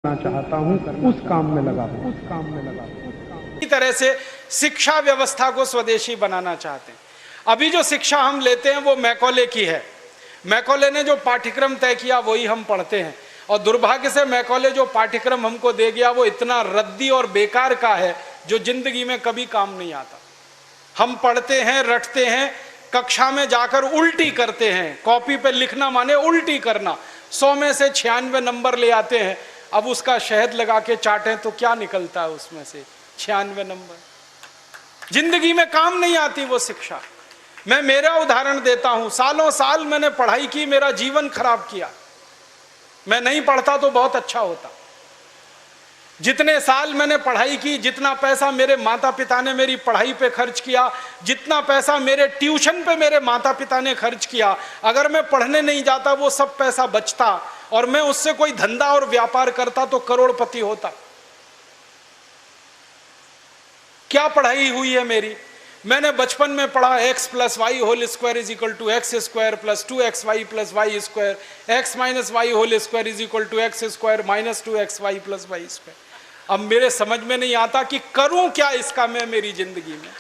चाहता हूं, उस काम में लगा हूं, उस काम में लगा हूं। इसी तरह से शिक्षा व्यवस्था को स्वदेशी बनाना चाहते हैं। अभी जो शिक्षा हम लेते हैं वो मैकॉले की है। मैकॉले ने जो पाठ्यक्रम तय किया वही हम पढ़ते हैं, और दुर्भाग्य से मैकॉले जो पाठ्यक्रम हमको दे गया वो इतना रद्दी और बेकार का है जो जिंदगी में कभी काम नहीं आता। हम पढ़ते हैं, रटते हैं, कक्षा में जाकर उल्टी करते हैं। कॉपी पे लिखना माने उल्टी करना। 100 में से 96 नंबर ले आते हैं। अब उसका शहद लगा के चाटें तो क्या निकलता है उसमें से? 96 नंबर। जिंदगी में काम नहीं आती वो शिक्षा। मैं मेरा उदाहरण देता हूं, सालों साल मैंने पढ़ाई की, मेरा जीवन खराब किया। मैं नहीं पढ़ता तो बहुत अच्छा होता। जितने साल मैंने पढ़ाई की, जितना पैसा मेरे माता पिता ने मेरी पढ़ाई पे खर्च किया, जितना पैसा मेरे ट्यूशन पे मेरे माता पिता ने खर्च किया, अगर मैं पढ़ने नहीं जाता वो सब पैसा बचता और मैं उससे कोई धंधा और व्यापार करता तो करोड़पति होता। क्या पढ़ाई हुई है मेरी? मैंने बचपन में पढ़ा x + y whole square is equal to x square plus 2xy plus y square, x minus y whole square is equal to x square minus 2xy plus y square. अब मेरे समझ में नहीं आता कि करूं क्या इसका मैं मेरी जिंदगी में।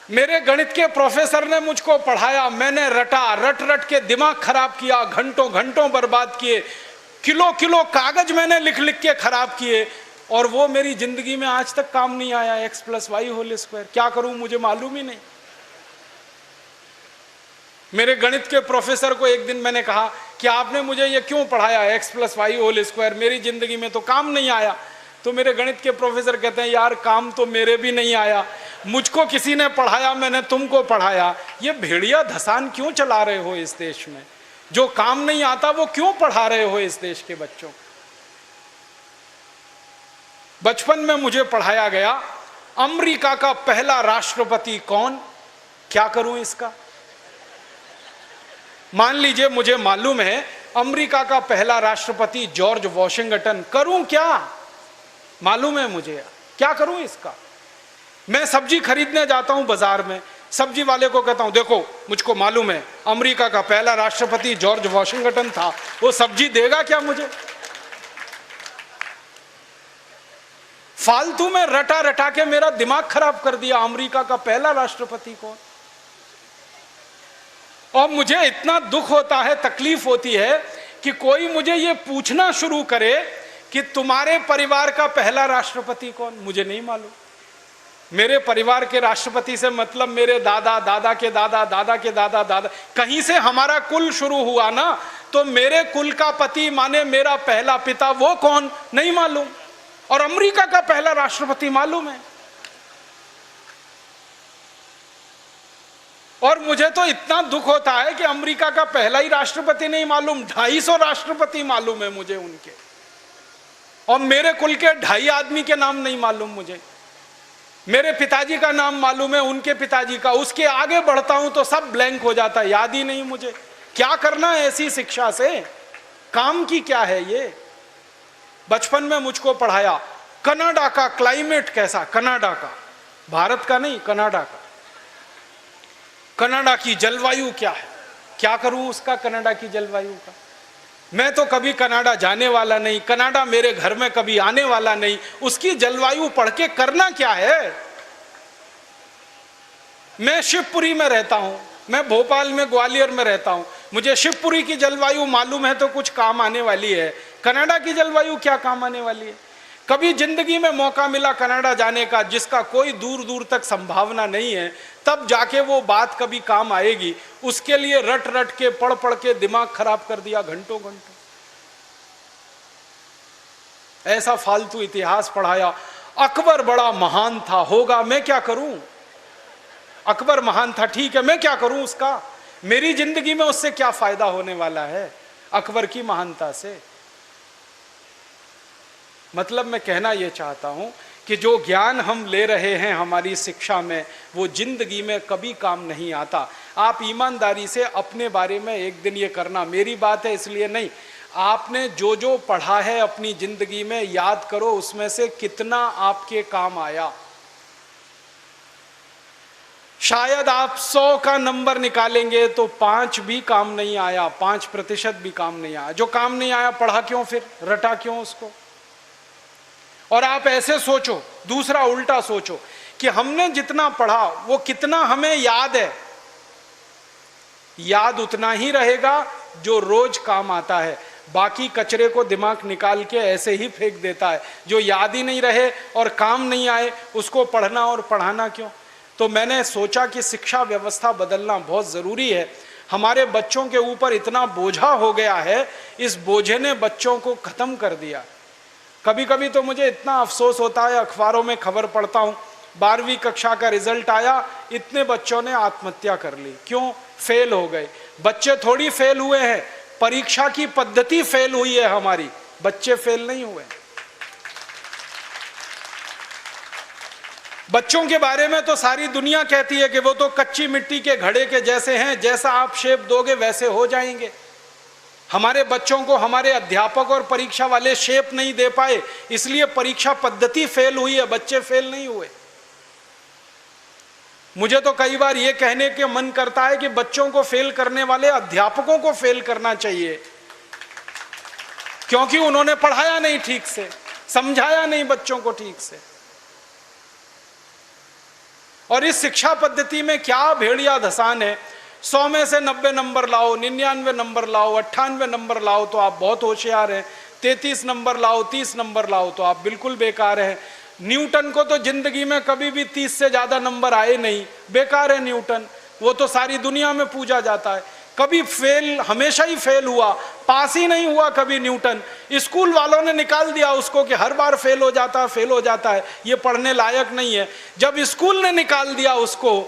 मेरे गणित के प्रोफेसर ने मुझको पढ़ाया, मैंने रटा, रट रट के दिमाग खराब किया, घंटों घंटों बर्बाद किए, किलो किलो कागज मैंने लिख लिख के खराब किए, और वो मेरी जिंदगी में आज तक काम नहीं आया। x + y होल स्क्वायर क्या करूं मुझे मालूम ही नहीं। मेरे गणित के प्रोफेसर को एक दिन मैंने कहा कि आपने मुझे ये क्यों पढ़ाया x + y होल स्क्वायर, मेरी जिंदगी में तो काम नहीं आया। तो मेरे गणित के प्रोफेसर कहते हैं, यार काम तो मेरे भी नहीं आया, मुझको किसी ने पढ़ाया, मैंने तुमको पढ़ाया। ये भेड़िया धसान क्यों चला रहे हो इस देश में? जो काम नहीं आता वो क्यों पढ़ा रहे हो इस देश के बच्चों? बचपन में मुझे पढ़ाया गया अमेरिका का पहला राष्ट्रपति कौन, क्या करूं इसका? मान लीजिए मुझे मालूम है अमेरिका का पहला राष्ट्रपति जॉर्ज वॉशिंगटन, करूं क्या? मालूम है मुझे, क्या करूं इसका? मैं सब्जी खरीदने जाता हूं बाजार में, सब्जी वाले को कहता हूं देखो मुझको मालूम है अमेरिका का पहला राष्ट्रपति जॉर्ज वॉशिंगटन था, वो सब्जी देगा क्या मुझे? फालतू में रटा रटा के मेरा दिमाग खराब कर दिया। अमेरिका का पहला राष्ट्रपति कौन? और मुझे इतना दुख होता है, तकलीफ होती है कि कोई मुझे ये पूछना शुरू करे कि तुम्हारे परिवार का पहला राष्ट्रपति कौन? मुझे नहीं मालूम। मेरे परिवार के राष्ट्रपति से मतलब मेरे दादा, दादा के दादा, दादा के दादा, दादा, कहीं से हमारा कुल शुरू हुआ ना, तो मेरे कुल का पति माने मेरा पहला पिता, वो कौन नहीं मालूम। और अमेरिका का पहला राष्ट्रपति मालूम है। और मुझे तो इतना दुख होता है कि अमेरिका का पहला ही राष्ट्रपति नहीं मालूम, 250 राष्ट्रपति मालूम है मुझे उनके, और मेरे कुल के 2.5 आदमी के नाम नहीं मालूम मुझे। मेरे पिताजी का नाम मालूम है, उनके पिताजी का, उसके आगे बढ़ता हूं तो सब ब्लैंक हो जाता है, याद ही नहीं मुझे। क्या करना है ऐसी शिक्षा से? काम की क्या है ये? बचपन में मुझको पढ़ाया कनाडा का क्लाइमेट कैसा, कनाडा का, भारत का नहीं, कनाडा का। कनाडा की जलवायु क्या है, क्या करूं उसका कनाडा की जलवायु का? मैं तो कभी कनाडा जाने वाला नहीं, कनाडा मेरे घर में कभी आने वाला नहीं, उसकी जलवायु पढ़ के करना क्या है? मैं शिवपुरी में रहता हूं, मैं भोपाल में, ग्वालियर में रहता हूं, मुझे शिवपुरी की जलवायु मालूम है तो कुछ काम आने वाली है। कनाडा की जलवायु क्या काम आने वाली है? कभी जिंदगी में मौका मिला कनाडा जाने का, जिसका कोई दूर दूर तक संभावना नहीं है, तब जाके वो बात कभी काम आएगी। उसके लिए रट रट के, पढ़ पढ़ के दिमाग खराब कर दिया घंटों घंटों। ऐसा फालतू इतिहास पढ़ाया। अकबर बड़ा महान था, होगा, मैं क्या करूं? अकबर महान था, ठीक है, मैं क्या करूं उसका? मेरी जिंदगी में उससे क्या फायदा होने वाला है अकबर की महानता से? मतलब मैं कहना यह चाहता हूं कि जो ज्ञान हम ले रहे हैं हमारी शिक्षा में, वो जिंदगी में कभी काम नहीं आता। आप ईमानदारी से अपने बारे में एक दिन ये करना, मेरी बात है इसलिए नहीं, आपने जो जो पढ़ा है अपनी जिंदगी में याद करो, उसमें से कितना आपके काम आया। शायद आप 100 का नंबर निकालेंगे तो 5 भी काम नहीं आया, 5% भी काम नहीं आया। जो काम नहीं आया पढ़ा क्यों, फिर रटा क्यों उसको? और आप ऐसे सोचो, दूसरा उल्टा सोचो कि हमने जितना पढ़ा वो कितना हमें याद है। याद उतना ही रहेगा जो रोज काम आता है, बाकी कचरे को दिमाग निकाल के ऐसे ही फेंक देता है। जो याद ही नहीं रहे और काम नहीं आए उसको पढ़ना और पढ़ाना क्यों? तो मैंने सोचा कि शिक्षा व्यवस्था बदलना बहुत ज़रूरी है। हमारे बच्चों के ऊपर इतना बोझा हो गया है, इस बोझे ने बच्चों को ख़त्म कर दिया। कभी कभी तो मुझे इतना अफसोस होता है, अखबारों में खबर पढ़ता हूँ 12वीं कक्षा का रिजल्ट आया, इतने बच्चों ने आत्महत्या कर ली। क्यों? फेल हो गए। बच्चे थोड़ी फेल हुए हैं, परीक्षा की पद्धति फेल हुई है हमारी, बच्चे फेल नहीं हुए। बच्चों के बारे में तो सारी दुनिया कहती है कि वो तो कच्ची मिट्टी के घड़े के जैसे हैं, जैसा आप शेप दोगे वैसे हो जाएंगे। हमारे बच्चों को हमारे अध्यापक और परीक्षा वाले शेप नहीं दे पाए, इसलिए परीक्षा पद्धति फेल हुई है, बच्चे फेल नहीं हुए। मुझे तो कई बार यह कहने के मन करता है कि बच्चों को फेल करने वाले अध्यापकों को फेल करना चाहिए, क्योंकि उन्होंने पढ़ाया नहीं ठीक से, समझाया नहीं बच्चों को ठीक से। और इस शिक्षा पद्धति में क्या भेड़िया धसान है। 100 में से 90 नंबर लाओ, 99 नंबर लाओ, 98 नंबर लाओ तो आप बहुत होशियार हैं, 33 नंबर लाओ, 30 नंबर लाओ तो आप बिल्कुल बेकार हैं। न्यूटन को तो जिंदगी में कभी भी 30 से ज्यादा नंबर आए नहीं, बेकार है न्यूटन, वो तो सारी दुनिया में पूजा जाता है। कभी फेल, हमेशा ही फेल हुआ, पास ही नहीं हुआ कभी न्यूटन। स्कूल वालों ने निकाल दिया उसको कि हर बार फेल हो जाता है, फेल हो जाता है, ये पढ़ने लायक नहीं है। जब स्कूल ने निकाल दिया उसको,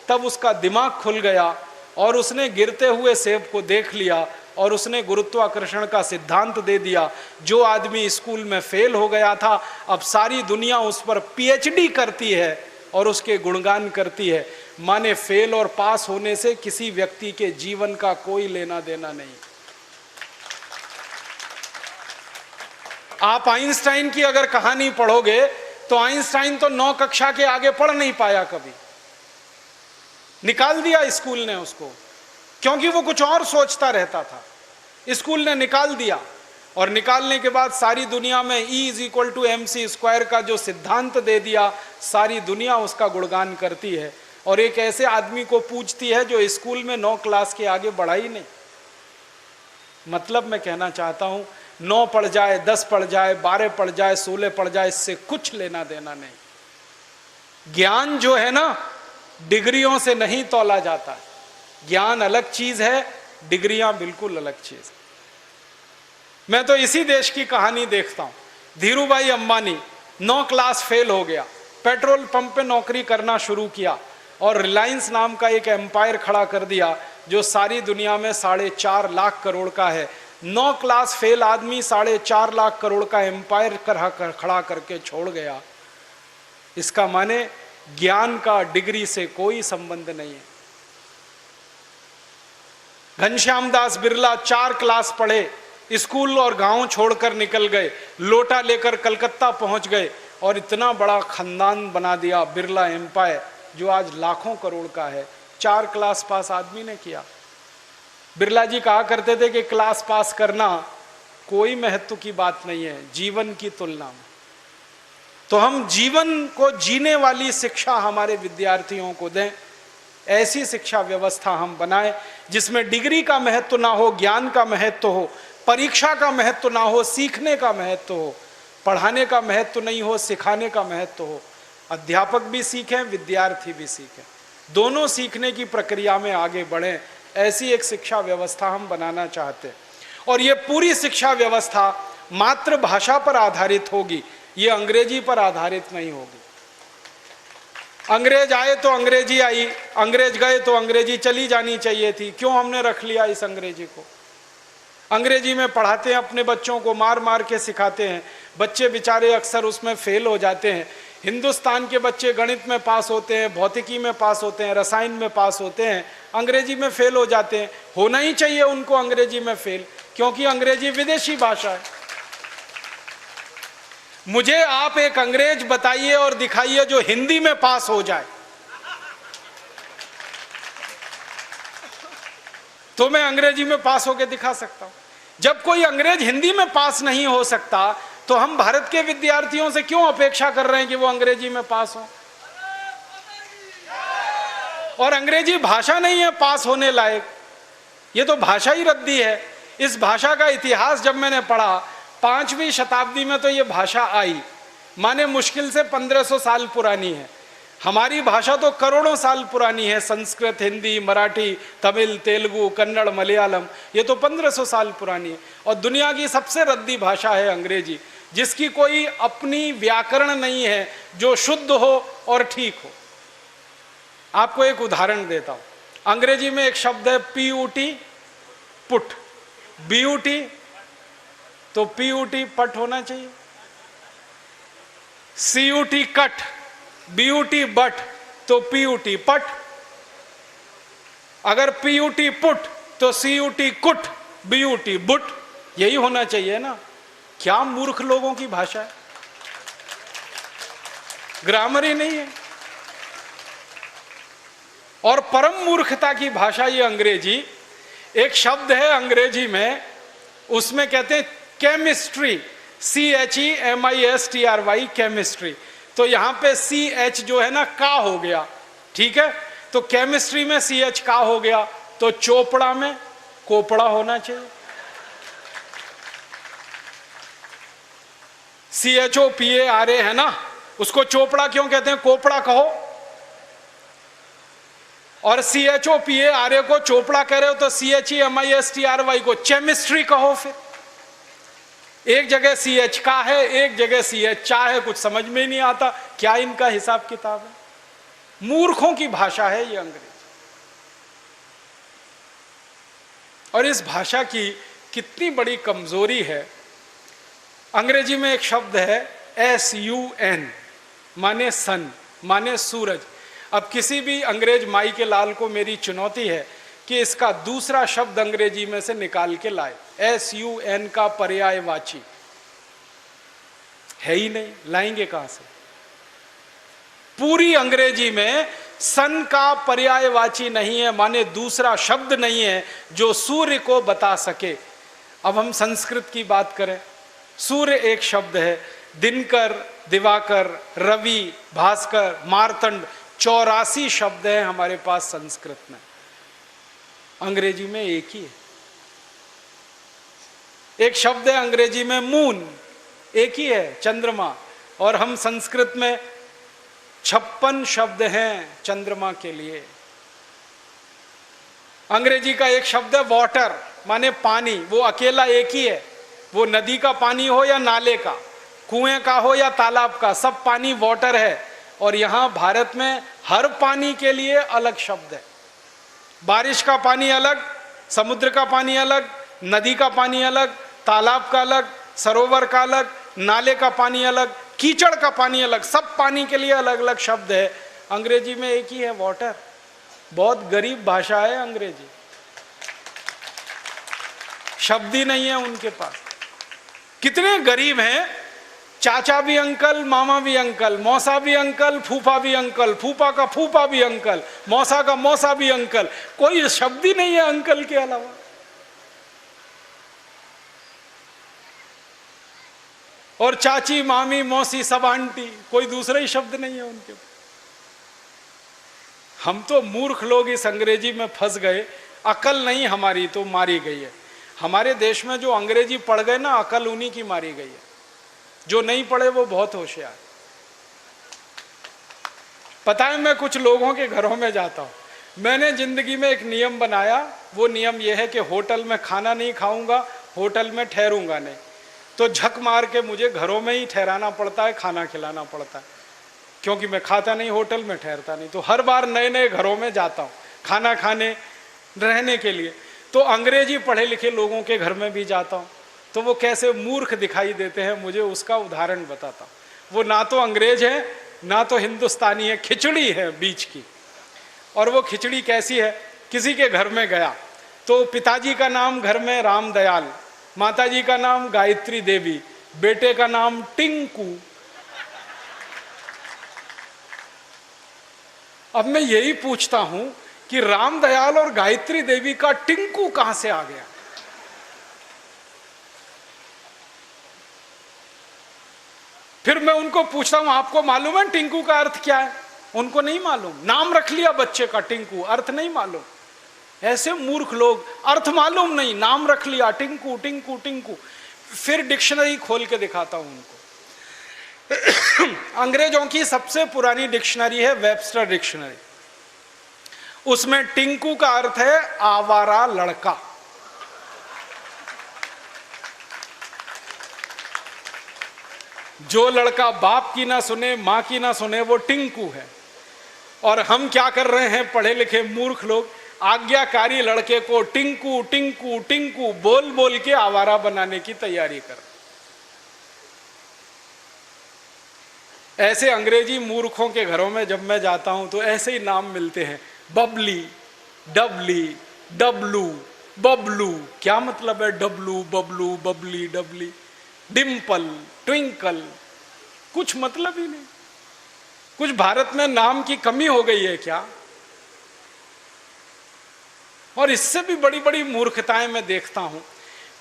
तब उसका दिमाग खुल गया और उसने गिरते हुए सेब को देख लिया और उसने गुरुत्वाकर्षण का सिद्धांत दे दिया। जो आदमी स्कूल में फेल हो गया था, अब सारी दुनिया उस पर पीएचडी करती है और उसके गुणगान करती है। माने फेल और पास होने से किसी व्यक्ति के जीवन का कोई लेना देना नहीं। आप आइंस्टाइन की अगर कहानी पढ़ोगे तो आइंस्टाइन तो 9 कक्षा के आगे पढ़ नहीं पाया, कभी निकाल दिया स्कूल ने उसको, क्योंकि वो कुछ और सोचता रहता था। स्कूल ने निकाल दिया और निकालने के बाद सारी दुनिया में E=mc² का जो सिद्धांत दे दिया, सारी दुनिया उसका गुणगान करती है और एक ऐसे आदमी को पूछती है जो स्कूल में 9 क्लास के आगे बढ़ा ही नहीं। मतलब मैं कहना चाहता हूं, 9 पढ़ जाए, 10 पढ़ जाए, 12 पढ़ जाए, 16 पढ़ जाए, इससे कुछ लेना देना नहीं। ज्ञान जो है ना, डिग्रियों से नहीं तौला जाता। ज्ञान अलग चीज है, डिग्रियां बिल्कुल अलग चीज। मैं तो इसी देश की कहानी देखता हूं। धीरूभाई अंबानी 9 क्लास फेल हो गया, पेट्रोल पंप पे नौकरी करना शुरू किया और रिलायंस नाम का एक एम्पायर खड़ा कर दिया जो सारी दुनिया में 4.5 लाख करोड़ का है। 9 क्लास फेल आदमी 4.5 लाख करोड़ का एम्पायर खड़ा करके छोड़ गया। इसका माने ज्ञान का डिग्री से कोई संबंध नहीं है। घनश्याम दास बिरला 4 क्लास पढ़े, स्कूल और गांव छोड़कर निकल गए, लोटा लेकर कलकत्ता पहुंच गए और इतना बड़ा खानदान बना दिया, बिरला एम्पायर, जो आज लाखों करोड़ का है। 4 क्लास पास आदमी ने किया। बिरला जी कहा करते थे कि क्लास पास करना कोई महत्व की बात नहीं है जीवन की तुलना में। तो हम जीवन को जीने वाली शिक्षा हमारे विद्यार्थियों को दें, ऐसी शिक्षा व्यवस्था हम बनाएं जिसमें डिग्री का महत्व ना हो, ज्ञान का महत्व हो, परीक्षा का महत्व ना हो, सीखने का महत्व हो। पढ़ाने का महत्व नहीं हो, सिखाने का महत्व हो। अध्यापक भी सीखें, विद्यार्थी भी सीखें, दोनों सीखने की प्रक्रिया में आगे बढ़ें। ऐसी एक शिक्षा व्यवस्था हम बनाना चाहते हैं और ये पूरी शिक्षा व्यवस्था मातृभाषा पर आधारित होगी, ये अंग्रेजी पर आधारित नहीं होगी। अंग्रेज आए तो अंग्रेजी आई, अंग्रेज गए तो अंग्रेजी चली जानी चाहिए थी। क्यों हमने रख लिया इस अंग्रेजी को? अंग्रेजी में पढ़ाते हैं अपने बच्चों को, मार मार के सिखाते हैं, बच्चे बेचारे अक्सर उसमें फेल हो जाते हैं। हिंदुस्तान के बच्चे गणित में पास होते हैं, भौतिकी में पास होते हैं, रसायन में पास होते हैं, अंग्रेजी में फेल हो जाते हैं। होना ही चाहिए उनको अंग्रेजी में फेल, क्योंकि अंग्रेजी विदेशी भाषा है। मुझे आप एक अंग्रेज बताइए और दिखाइए जो हिंदी में पास हो जाए। तो मैं अंग्रेजी में पास होकर दिखा सकता हूं। जब कोई अंग्रेज हिंदी में पास नहीं हो सकता तो हम भारत के विद्यार्थियों से क्यों अपेक्षा कर रहे हैं कि वो अंग्रेजी में पास हो? और अंग्रेजी भाषा नहीं है पास होने लायक, ये तो भाषा ही रद्दी है। इस भाषा का इतिहास जब मैंने पढ़ा, 5वीं शताब्दी में तो ये भाषा आई, माने मुश्किल से 1500 साल पुरानी है। हमारी भाषा तो करोड़ों साल पुरानी है, संस्कृत, हिंदी, मराठी, तमिल, तेलुगु, कन्नड़, मलयालम, ये तो 1500 साल पुरानी है। और दुनिया की सबसे रद्दी भाषा है अंग्रेजी, जिसकी कोई अपनी व्याकरण नहीं है जो शुद्ध हो और ठीक हो। आपको एक उदाहरण देता हूं। अंग्रेजी में एक शब्द है PUT, पुट, BUT, तो PUT पट होना चाहिए। CUT कट, BUT बट, तो PUT पट। अगर PUT पुट तो CUT कुट, BUT बुट, यही होना चाहिए ना। क्या मूर्ख लोगों की भाषा है, ग्रामर ही नहीं है। और परम मूर्खता की भाषा ये अंग्रेजी। एक शब्द है अंग्रेजी में, उसमें कहते हैं केमिस्ट्री, CHEMISTRY, केमिस्ट्री। तो यहां पे CH जो है ना का हो गया, ठीक है। तो केमिस्ट्री में CH का हो गया, तो चोपड़ा में कोपड़ा होना चाहिए। CHOPARA है ना, उसको चोपड़ा क्यों कहते हैं, कोपड़ा कहो। और CHOPARA को चोपड़ा कह रहे हो तो CHEMISTRY को केमिस्ट्री कहो। फिर एक जगह CH का है, एक जगह CH चा है, कुछ समझ में ही नहीं आता क्या इनका हिसाब किताब है। मूर्खों की भाषा है ये अंग्रेजी। और इस भाषा की कितनी बड़ी कमजोरी है। अंग्रेजी में एक शब्द है SUN, माने सन, माने सूरज। अब किसी भी अंग्रेज माई के लाल को मेरी चुनौती है कि इसका दूसरा शब्द अंग्रेजी में से निकाल के लाए। SUN का पर्यायवाची है ही नहीं, लाएंगे कहां से? पूरी अंग्रेजी में सन का पर्यायवाची नहीं है, माने दूसरा शब्द नहीं है जो सूर्य को बता सके। अब हम संस्कृत की बात करें, सूर्य एक शब्द है, दिनकर, दिवाकर, रवि, भास्कर, मार्तंड, 84 शब्द हैं हमारे पास संस्कृत में। अंग्रेजी में एक ही है। एक शब्द है अंग्रेजी में मून, एक ही है, चंद्रमा। और हम संस्कृत में 56 शब्द हैं चंद्रमा के लिए। अंग्रेजी का एक शब्द है वाटर, माने पानी, वो अकेला एक ही है। वो नदी का पानी हो या नाले का, कुएं का हो या तालाब का, सब पानी वाटर है। और यहां भारत में हर पानी के लिए अलग शब्द है। बारिश का पानी अलग, समुद्र का पानी अलग, नदी का पानी अलग, तालाब का अलग, सरोवर का अलग, नाले का पानी अलग, कीचड़ का पानी अलग, सब पानी के लिए अलग अलग शब्द है। अंग्रेजी में एक ही है, वाटर। बहुत गरीब भाषा है अंग्रेजी, शब्द ही नहीं है उनके पास। कितने गरीब हैं, चाचा भी अंकल, मामा भी अंकल, मौसा भी अंकल, फूफा भी अंकल, फूफा का फूफा भी अंकल, मौसा का मौसा भी अंकल, कोई शब्द ही नहीं है अंकल के अलावा। और चाची, मामी, मौसी, सब आंटी, कोई दूसरा ही शब्द नहीं है उनके। हम तो मूर्ख लोग इस अंग्रेजी में फंस गए। अकल नहीं हमारी तो मारी गई है। हमारे देश में जो अंग्रेजी पढ़ गए ना, अकल उन्हीं की मारी गई है। जो नहीं पढ़े वो बहुत होशियार। पता है, मैं कुछ लोगों के घरों में जाता हूं। मैंने जिंदगी में एक नियम बनाया, वो नियम यह है कि होटल में खाना नहीं खाऊंगा, होटल में ठहरूंगा नहीं। तो झक मार के मुझे घरों में ही ठहराना पड़ता है, खाना खिलाना पड़ता है, क्योंकि मैं खाता नहीं, होटल में ठहरता नहीं। तो हर बार नए नए घरों में जाता हूँ खाना खाने, रहने के लिए। तो अंग्रेजी पढ़े लिखे लोगों के घर में भी जाता हूँ, तो वो कैसे मूर्ख दिखाई देते हैं मुझे उसका उदाहरण बताता हूँ। वो ना तो अंग्रेज है ना तो हिंदुस्तानी है, खिचड़ी है बीच की। और वो खिचड़ी कैसी है, किसी के घर में गया तो पिताजी का नाम घर में रामदयाल, माताजी का नाम गायत्री देवी, बेटे का नाम टिंकू। अब मैं यही पूछता हूं कि रामदयाल और गायत्री देवी का टिंकू कहां से आ गया। फिर मैं उनको पूछता हूं आपको मालूम है टिंकू का अर्थ क्या है? उनको नहीं मालूम। नाम रख लिया बच्चे का टिंकू, अर्थ नहीं मालूम। ऐसे मूर्ख लोग, अर्थ मालूम नहीं, नाम रख लिया टिंकू टिंकू टिंकू। फिर डिक्शनरी खोल के दिखाता हूं उनको। अंग्रेजों की सबसे पुरानी डिक्शनरी है वेबस्टर डिक्शनरी। उसमें टिंकू का अर्थ है आवारा लड़का। जो लड़का बाप की ना सुने, मां की ना सुने, वो टिंकू है। और हम क्या कर रहे हैं पढ़े लिखे मूर्ख लोग, आज्ञाकारी लड़के को टिंकू टिंकू टिंकू बोल बोल के आवारा बनाने की तैयारी कर। ऐसे अंग्रेजी मूर्खों के घरों में जब मैं जाता हूं तो ऐसे ही नाम मिलते हैं, बबली, डबली, डब्लू, बबलू। क्या मतलब है डब्लू, बबलू, बबली, डबली? डिम्पल, ट्विंकल, कुछ मतलब ही नहीं। कुछ भारत में नाम की कमी हो गई है क्या? और इससे भी बड़ी बड़ी मूर्खताएं मैं देखता हूं।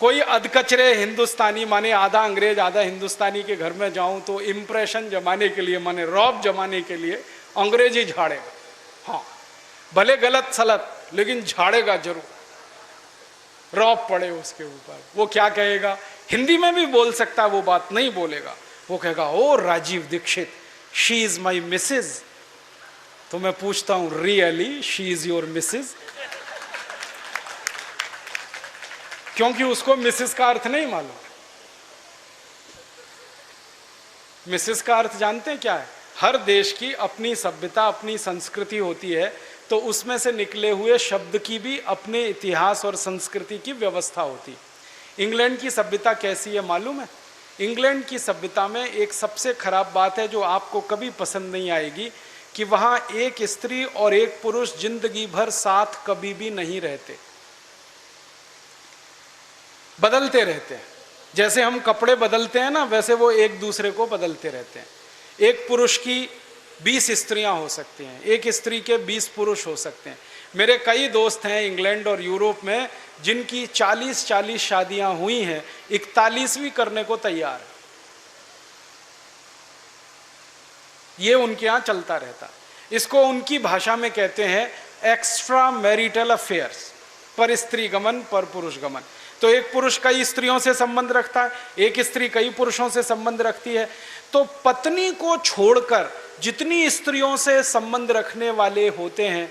कोई अधकचरे हिंदुस्तानी, माने आधा अंग्रेज आधा हिंदुस्तानी के घर में जाऊं तो इंप्रेशन जमाने के लिए, माने रौब जमाने के लिए अंग्रेजी झाड़ेगा। हाँ, भले गलत सलत, लेकिन झाड़ेगा जरूर, रौब पड़े उसके ऊपर। वो क्या कहेगा? हिंदी में भी बोल सकता है, वो बात नहीं बोलेगा। वो कहेगा ओ Rajiv Dixit, she is my missus. तो मैं पूछता हूं really she is your missus? क्योंकि उसको मिसेस का अर्थ नहीं मालूम। मिसेस का अर्थ जानते हैं क्या है? हर देश की अपनी सभ्यता, अपनी संस्कृति होती है, तो उसमें से निकले हुए शब्द की भी अपने इतिहास और संस्कृति की व्यवस्था होती है। इंग्लैंड की सभ्यता कैसी है मालूम है? इंग्लैंड की सभ्यता में एक सबसे खराब बात है जो आपको कभी पसंद नहीं आएगी, कि वहां एक स्त्री और एक पुरुष जिंदगी भर साथ कभी भी नहीं रहते, बदलते रहते हैं। जैसे हम कपड़े बदलते हैं ना, वैसे वो एक दूसरे को बदलते रहते हैं। एक पुरुष की 20 स्त्रियां हो सकती हैं, एक स्त्री के 20 पुरुष हो सकते हैं। मेरे कई दोस्त हैं इंग्लैंड और यूरोप में जिनकी 40-40 शादियां हुई हैं, 41वीं करने को तैयार है। ये उनके यहां चलता रहता। इसको उनकी भाषा में कहते हैं एक्स्ट्रा मैरिटल अफेयर्स, पर स्त्री गमन पर पुरुष गमन। तो एक पुरुष कई स्त्रियों से संबंध रखता है, एक स्त्री कई पुरुषों से संबंध रखती है। तो पत्नी को छोड़कर जितनी स्त्रियों से संबंध रखने वाले होते हैं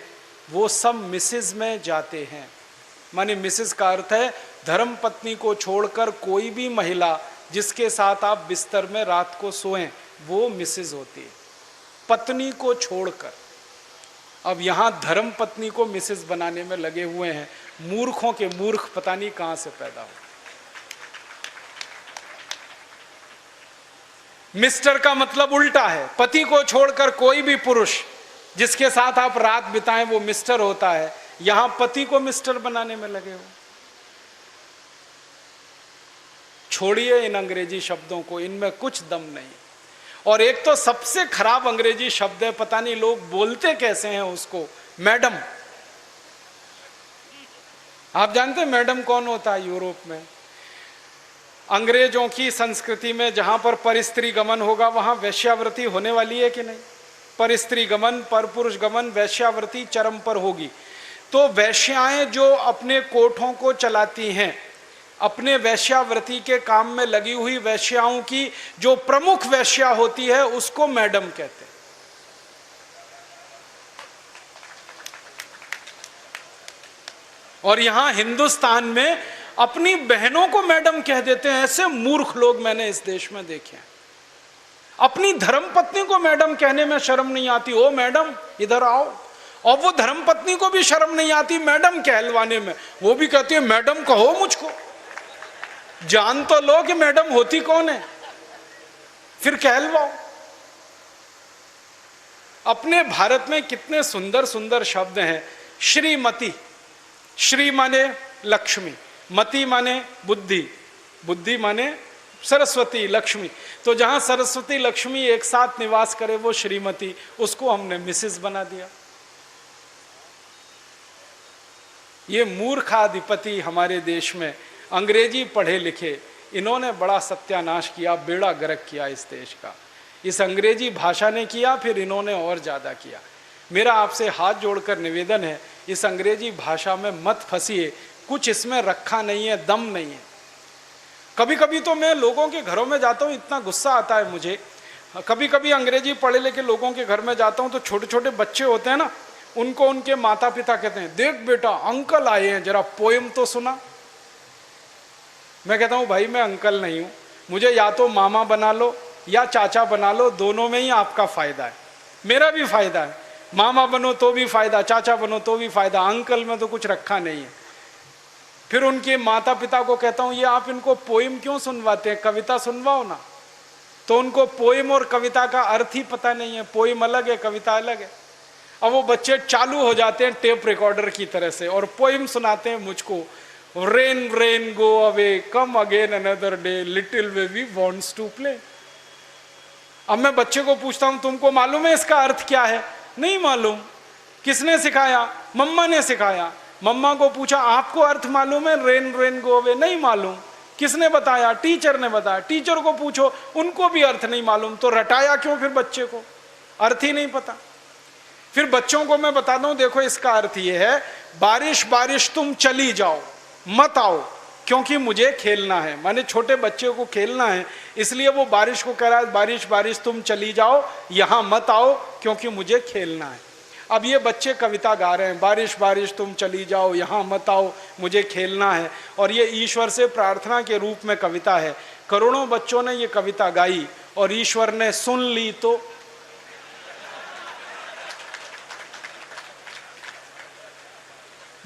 वो सब मिसेज में जाते हैं। माने मिसेज का अर्थ है धर्म पत्नी को छोड़कर कोई भी महिला जिसके साथ आप बिस्तर में रात को सोएं वो मिसेज होती है, पत्नी को छोड़कर। अब यहां धर्म पत्नी को मिसेज बनाने में लगे हुए हैं मूर्खों के मूर्ख, पता नहीं कहां से पैदा हो। मिस्टर का मतलब उल्टा है, पति को छोड़कर कोई भी पुरुष जिसके साथ आप रात बिताएं वो मिस्टर होता है। यहां पति को मिस्टर बनाने में लगे हो। छोड़िए इन अंग्रेजी शब्दों को, इनमें कुछ दम नहीं। और एक तो सबसे खराब अंग्रेजी शब्द है, पता नहीं लोग बोलते कैसे हैं उसको, मैडम। आप जानते हैं मैडम कौन होता है यूरोप में? अंग्रेजों की संस्कृति में जहां पर परस्त्री गमन होगा वहां वैश्यावृत्ति होने वाली है कि नहीं? परस्त्री गमन, पर पुरुष गमन, वैश्यावृत्ति चरम पर होगी। तो वैश्याएं जो अपने कोठों को चलाती हैं, अपने वैश्यावृत्ति के काम में लगी हुई वैश्याओं की जो प्रमुख वैश्या होती है उसको मैडम कहते हैं। और यहां हिंदुस्तान में अपनी बहनों को मैडम कह देते हैं। ऐसे मूर्ख लोग मैंने इस देश में देखे हैं। अपनी धर्मपत्नी को मैडम कहने में शर्म नहीं आती, ओ मैडम इधर आओ। और वो धर्मपत्नी को भी शर्म नहीं आती मैडम कहलवाने में, वो भी कहती है मैडम कहो मुझको। जान तो लो कि मैडम होती कौन है, फिर कहलवाओ। अपने भारत में कितने सुंदर सुंदर शब्द हैं। श्रीमती, श्री माने लक्ष्मी, मति माने बुद्धि, बुद्धि माने सरस्वती, लक्ष्मी। तो जहां सरस्वती लक्ष्मी एक साथ निवास करे वो श्रीमती, उसको हमने मिसेस बना दिया। ये मूर्खाधिपति हमारे देश में अंग्रेजी पढ़े लिखे, इन्होंने बड़ा सत्यानाश किया, बेड़ा गर्क किया इस देश का। इस अंग्रेजी भाषा ने किया, फिर इन्होंने और ज़्यादा किया। मेरा आपसे हाथ जोड़कर निवेदन है, इस अंग्रेजी भाषा में मत फंसिए, कुछ इसमें रखा नहीं है, दम नहीं है। कभी कभी तो मैं लोगों के घरों में जाता हूँ, इतना गुस्सा आता है मुझे। कभी कभी अंग्रेजी पढ़े लिखे लोगों के घर में जाता हूँ तो छोटे छोटे बच्चे होते हैं ना, उनको उनके माता पिता कहते हैं, देख बेटा अंकल आए हैं, जरा पोएम तो सुना। मैं कहता हूँ भाई मैं अंकल नहीं हूँ, मुझे या तो मामा बना लो या चाचा बना लो, दोनों में ही आपका फायदा है, मेरा भी फायदा है। मामा बनो तो भी फायदा, चाचा बनो तो भी फायदा, अंकल में तो कुछ रखा नहीं है। फिर उनके माता पिता को कहता हूँ, ये आप इनको पोएम क्यों सुनवाते हैं, कविता सुनवाओ ना। तो उनको पोएम और कविता का अर्थ ही पता नहीं है, पोएम अलग है, कविता अलग है। अब वो बच्चे चालू हो जाते हैं टेप रिकॉर्डर की तरह से और पोएम सुनाते हैं मुझको, rain rain go away come again another day little baby wants to play. अब मैं बच्चे को पूछता हूं, तुमको मालूम है इसका अर्थ क्या है? नहीं मालूम। किसने सिखाया? मम्मा ने सिखाया। मम्मा को पूछा, आपको अर्थ मालूम है रेन रेन गो अवे? नहीं मालूम। किसने बताया? टीचर ने बताया। टीचर को पूछो, उनको भी अर्थ नहीं मालूम। तो रटाया क्यों फिर बच्चे को? अर्थ ही नहीं पता। फिर बच्चों को मैं बताता हूं, देखो इसका अर्थ ये है, बारिश बारिश तुम चली जाओ, मत आओ क्योंकि मुझे खेलना है। माने छोटे बच्चे को खेलना है, इसलिए वो बारिश को कह रहा है, बारिश बारिश तुम चली जाओ, यहां मत आओ क्योंकि मुझे खेलना है। अब ये बच्चे कविता गा रहे हैं, बारिश बारिश तुम चली जाओ, यहां मत आओ, मुझे खेलना है, और ये ईश्वर से प्रार्थना के रूप में कविता है। करोड़ों बच्चों ने ये कविता गाई और ईश्वर ने सुन ली तो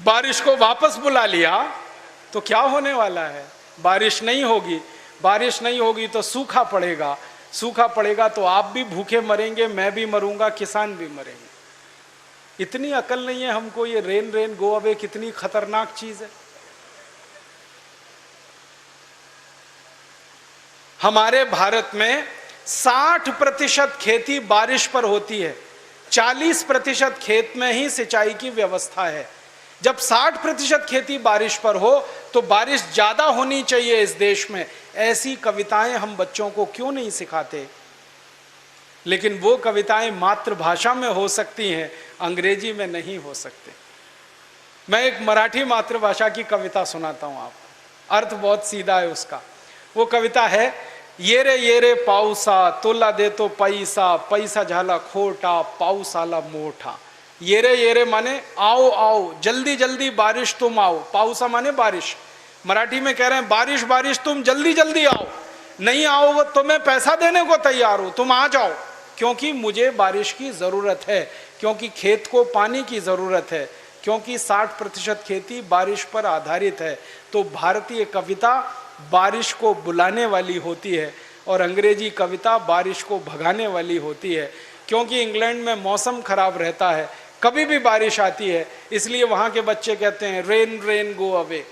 बारिश को वापस बुला लिया। तो क्या होने वाला है? बारिश नहीं होगी। बारिश नहीं होगी तो सूखा पड़ेगा। सूखा पड़ेगा तो आप भी भूखे मरेंगे, मैं भी मरूंगा, किसान भी मरेंगे। इतनी अकल नहीं है हमको, ये रेन रेन गो अवे कितनी खतरनाक चीज है। हमारे भारत में 60% खेती बारिश पर होती है, 40% खेत में ही सिंचाई की व्यवस्था है। जब 60% खेती बारिश पर हो तो बारिश ज्यादा होनी चाहिए इस देश में। ऐसी कविताएं हम बच्चों को क्यों नहीं सिखाते? लेकिन वो कविताएं मातृभाषा में हो सकती हैं, अंग्रेजी में नहीं हो सकते। मैं एक मराठी मातृभाषा की कविता सुनाता हूं आपको, अर्थ बहुत सीधा है उसका। वो कविता है, ये रे पाऊसा तोला देतो पैसा, पैसा झाला खोटा, पाऊस आला मोठा। ये रे माने आओ आओ, जल्दी जल्दी बारिश तुम आओ। पाऊसा माने बारिश। मराठी में कह रहे हैं, बारिश बारिश तुम जल्दी जल्दी आओ, नहीं आओ तो मैं पैसा देने को तैयार हूं, तुम आ जाओ, क्योंकि मुझे बारिश की जरूरत है, क्योंकि खेत को पानी की जरूरत है, क्योंकि 60% खेती बारिश पर आधारित है। तो भारतीय कविता बारिश को बुलाने वाली होती है और अंग्रेजी कविता बारिश को भगाने वाली होती है। क्योंकि इंग्लैंड में मौसम खराब रहता है, कभी भी बारिश आती है, इसलिए वहाँ के बच्चे कहते हैं रेन रेन गो अवे।